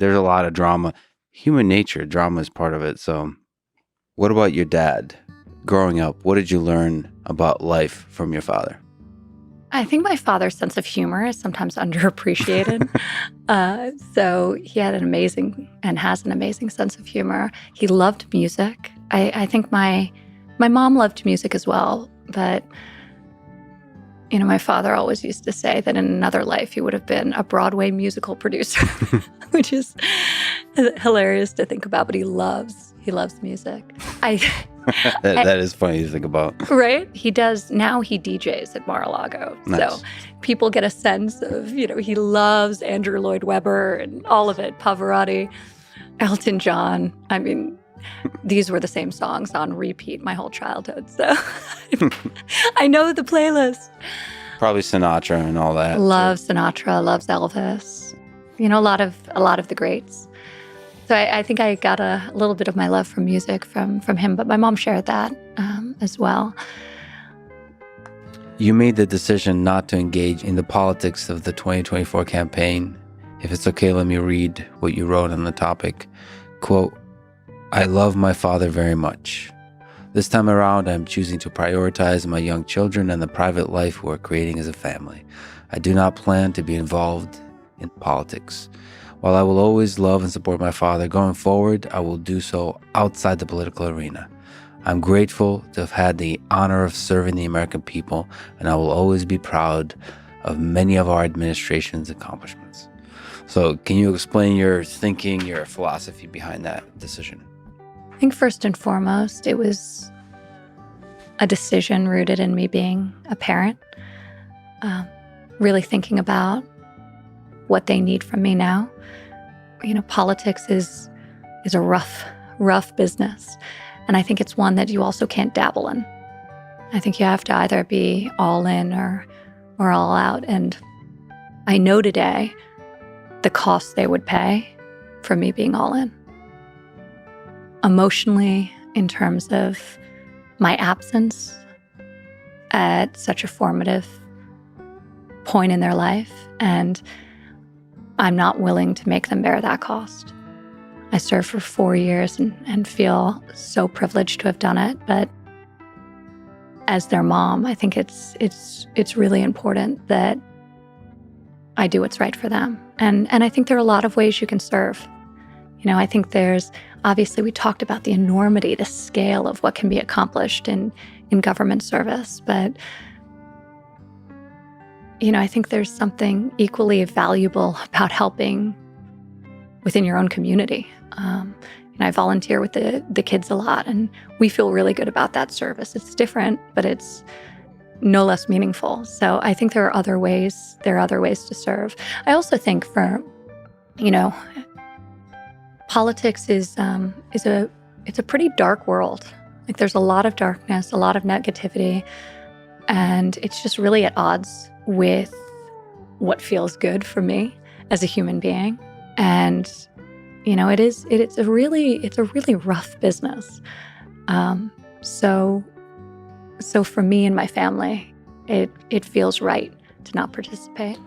there's a lot of drama. Human nature, drama is part of it. So what about your dad? Growing up, what did you learn about life from your father? I think my father's sense of humor is sometimes underappreciated. So he had an amazing and has an amazing sense of humor. He loved music. I think my mom loved music as well, but my father always used to say that in another life he would have been a Broadway musical producer, which is hilarious to think about, but he loves music. That is funny to think about. Right? He does. Now he DJs at Mar-a-Lago. Nice. So people get a sense of, he loves Andrew Lloyd Webber and all of it, Pavarotti, Elton John. I mean, these were the same songs on repeat my whole childhood. So I know the playlist. Probably Sinatra and all that. Loves Sinatra, loves Elvis. A lot of the greats. So I think I got a little bit of my love for music from him, but my mom shared that as well. You made the decision not to engage in the politics of the 2024 campaign. If it's okay, let me read what you wrote on the topic. Quote, "I love my father very much. This time around, I'm choosing to prioritize my young children and the private life we're creating as a family. I do not plan to be involved in politics. While I will always love and support my father, going forward, I will do so outside the political arena. I'm grateful to have had the honor of serving the American people, and I will always be proud of many of our administration's accomplishments." So can you explain your thinking, your philosophy behind that decision? I think first and foremost, it was a decision rooted in me being a parent, really thinking about what they need from me now. Politics is a rough business. And I think it's one that you also can't dabble in. I think you have to either be all in or all out. And I know today the cost they would pay for me being all in. Emotionally, in terms of my absence at such a formative point in their life. And I'm not willing to make them bear that cost. I served for 4 years and feel so privileged to have done it. But as their mom, I think it's really important that I do what's right for them. And I think there are a lot of ways you can serve. I think there's, obviously we talked about the enormity, the scale of what can be accomplished in government service. But I think there's something equally valuable about helping within your own community. I volunteer with the kids a lot, and we feel really good about that service. It's different, but it's no less meaningful. So I think there are other ways to serve. I also think for, politics is a pretty dark world. Like there's a lot of darkness, a lot of negativity, and it's just really at odds with what feels good for me as a human being. And it's a really rough business. So for me and my family, it feels right to not participate.